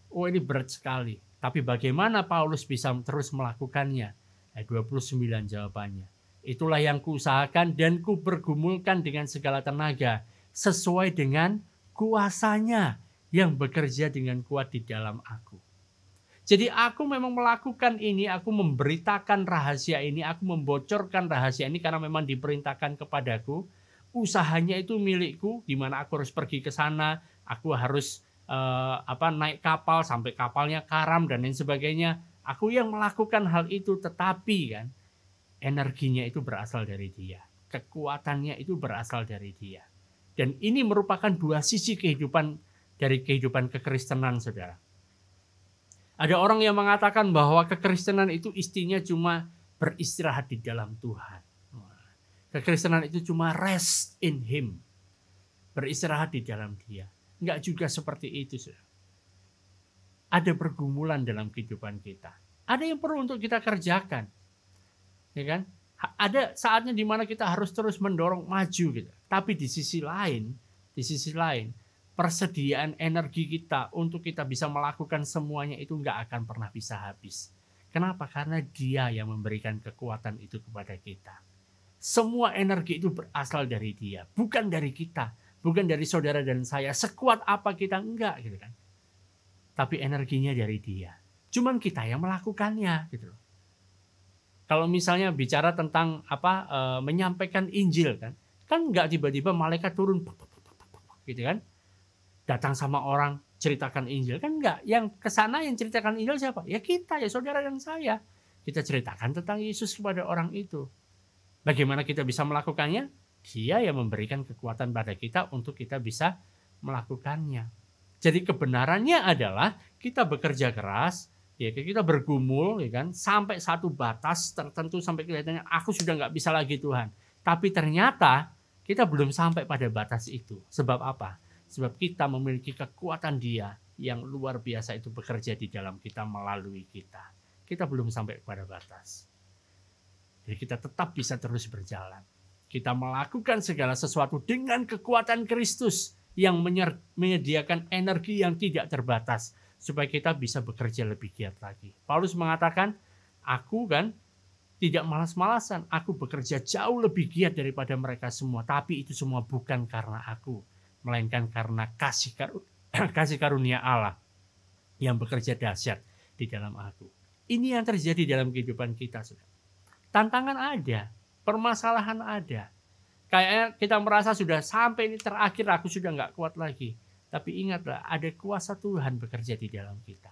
Oh, ini berat sekali. Tapi bagaimana Paulus bisa terus melakukannya? Ayat 29 jawabannya. Itulah yang kuusahakan dan kupergumulkan dengan segala tenaga sesuai dengan kuasanya yang bekerja dengan kuat di dalam aku. Jadi aku memang melakukan ini, aku memberitakan rahasia ini, aku membocorkan rahasia ini karena memang diperintahkan kepadaku. Usahanya itu milikku, di mana aku harus pergi ke sana, aku harus naik kapal sampai kapalnya karam dan lain sebagainya. Aku yang melakukan hal itu, tetapi kan energinya itu berasal dari Dia. Kekuatannya itu berasal dari Dia. Dan ini merupakan dua sisi kehidupan dari kehidupan kekristenan, saudara. Ada orang yang mengatakan bahwa kekristenan itu istinya cuma beristirahat di dalam Tuhan. Kekristenan itu cuma rest in Him. Beristirahat di dalam Dia. Enggak juga seperti itu, saudara. Ada pergumulan dalam kehidupan kita. Ada yang perlu untuk kita kerjakan. Ya kan? Ada saatnya di mana kita harus terus mendorong maju gitu. Tapi di sisi lain, persediaan energi kita untuk kita bisa melakukan semuanya itu enggak akan pernah bisa habis. Kenapa? Karena Dia yang memberikan kekuatan itu kepada kita. Semua energi itu berasal dari Dia, bukan dari kita. Bukan dari saudara dan saya, sekuat apa kita enggak gitu kan. Tapi energinya dari Dia. Cuman kita yang melakukannya gitu loh. Kalau misalnya bicara tentang menyampaikan Injil kan enggak tiba-tiba malaikat turun gitu kan. Datang sama orang ceritakan Injil kan enggak. Yang kesana yang ceritakan Injil siapa? Ya kita, ya saudara dan saya. Kita ceritakan tentang Yesus kepada orang itu. Bagaimana kita bisa melakukannya? Dia yang memberikan kekuatan pada kita untuk kita bisa melakukannya. Jadi kebenarannya adalah kita bekerja keras, ya kita bergumul, ya kan, sampai satu batas tertentu sampai kelihatannya aku sudah nggak bisa lagi Tuhan. Tapi ternyata kita belum sampai pada batas itu. Sebab apa? Sebab kita memiliki kekuatan Dia yang luar biasa itu bekerja di dalam kita melalui kita. Kita belum sampai pada batas. Jadi kita tetap bisa terus berjalan. Kita melakukan segala sesuatu dengan kekuatan Kristus yang menyediakan energi yang tidak terbatas supaya kita bisa bekerja lebih giat lagi. Paulus mengatakan, aku kan tidak malas-malasan, aku bekerja jauh lebih giat daripada mereka semua, tapi itu semua bukan karena aku, melainkan karena kasih karunia Allah yang bekerja dahsyat di dalam aku. Ini yang terjadi dalam kehidupan kita, saudara. Tantangan ada, permasalahan ada. Kayaknya kita merasa sudah sampai ini terakhir, aku sudah nggak kuat lagi. Tapi ingatlah, ada kuasa Tuhan bekerja di dalam kita.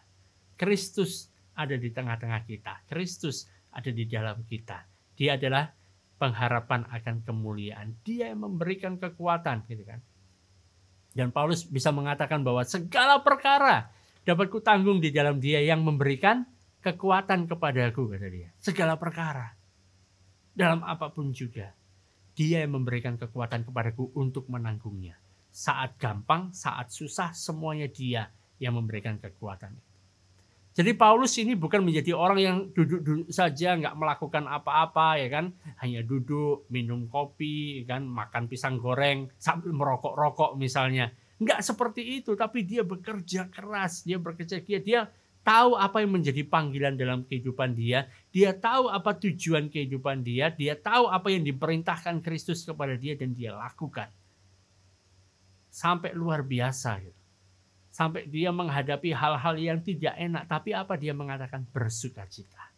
Kristus ada di tengah-tengah kita. Kristus ada di dalam kita. Dia adalah pengharapan akan kemuliaan. Dia yang memberikan kekuatan, gitu kan. Dan Paulus bisa mengatakan bahwa segala perkara dapat kutanggung di dalam Dia yang memberikan kekuatan kepadaku, kata dia. Segala perkara. Dalam apapun juga. Dia yang memberikan kekuatan kepadaku untuk menanggungnya. Saat gampang, saat susah, semuanya Dia yang memberikan kekuatan. Jadi Paulus ini bukan menjadi orang yang duduk-duduk saja, nggak melakukan apa-apa, ya kan? Hanya duduk, minum kopi, kan? Makan pisang goreng, sambil merokok-rokok misalnya. Nggak seperti itu, tapi dia bekerja keras, dia bekerja giat, dia tahu apa yang menjadi panggilan dalam kehidupan dia tahu apa tujuan kehidupan dia tahu apa yang diperintahkan Kristus kepada dia dan dia lakukan. Sampai luar biasa gitu. Sampai dia menghadapi hal-hal yang tidak enak, tapi apa dia mengatakan? Bersukacita.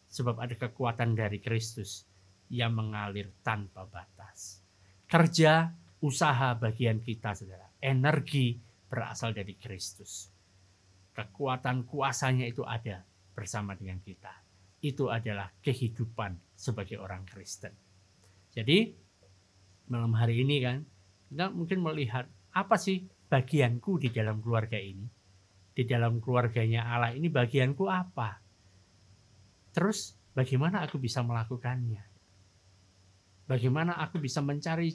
Sebab ada kekuatan dari Kristus yang mengalir tanpa batas. Kerja, usaha bagian kita, saudara. Energi berasal dari Kristus. Kekuatan kuasanya itu ada bersama dengan kita. Itu adalah kehidupan sebagai orang Kristen. Jadi malam hari ini kan, kita mungkin melihat apa sih bagianku di dalam keluarga ini. Di dalam keluarganya Allah ini bagianku apa? Terus bagaimana aku bisa melakukannya? Bagaimana aku bisa mencari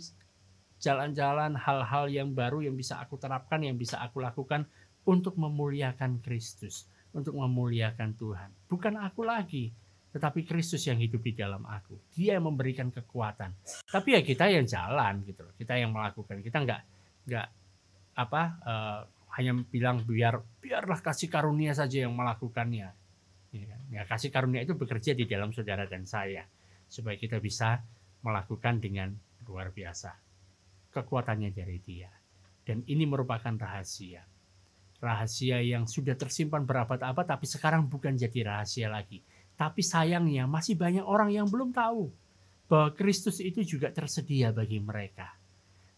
jalan-jalan hal-hal yang baru yang bisa aku terapkan, yang bisa aku lakukan untuk memuliakan Kristus, untuk memuliakan Tuhan. Bukan aku lagi, tetapi Kristus yang hidup di dalam aku. Dia yang memberikan kekuatan. Tapi ya kita yang jalan gitu loh. Kita yang melakukan. Kita nggak hanya bilang biarlah kasih karunia saja yang melakukannya. Ya, kasih karunia itu bekerja di dalam saudara dan saya supaya kita bisa melakukan dengan luar biasa. Kekuatannya dari Dia. Dan ini merupakan rahasia. Rahasia yang sudah tersimpan berabad-abad tapi sekarang bukan jadi rahasia lagi. Tapi sayangnya masih banyak orang yang belum tahu bahwa Kristus itu juga tersedia bagi mereka.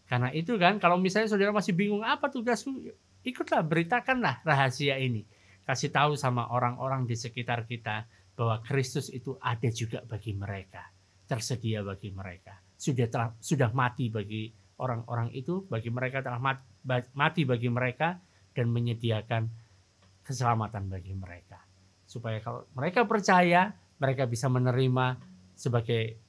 Karena itu kan kalau misalnya saudara masih bingung apa tugasku, ikutlah, beritakanlah rahasia ini. Kasih tahu sama orang-orang di sekitar kita bahwa Kristus itu ada juga bagi mereka. Tersedia bagi mereka. Sudah mati bagi orang-orang itu, bagi mereka telah mati bagi mereka dan menyediakan keselamatan bagi mereka. Supaya kalau mereka percaya, mereka bisa menerima sebagai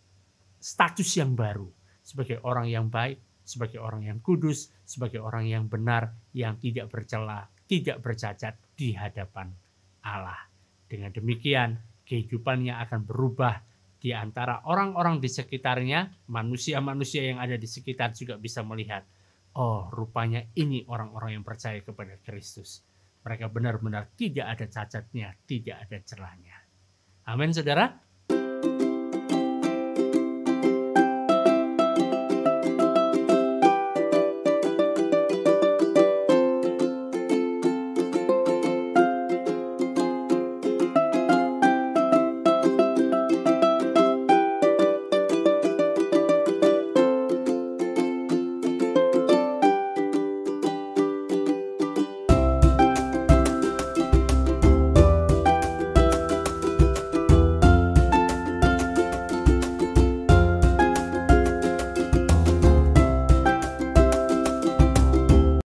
status yang baru, sebagai orang yang baik, sebagai orang yang kudus, sebagai orang yang benar, yang tidak bercela, tidak bercacat di hadapan Allah. Dengan demikian, kehidupannya akan berubah di antara orang-orang di sekitarnya, manusia-manusia yang ada di sekitar juga bisa melihat, oh, rupanya ini orang-orang yang percaya kepada Kristus. Mereka benar-benar tidak ada cacatnya, tidak ada celahnya. Amin, saudara.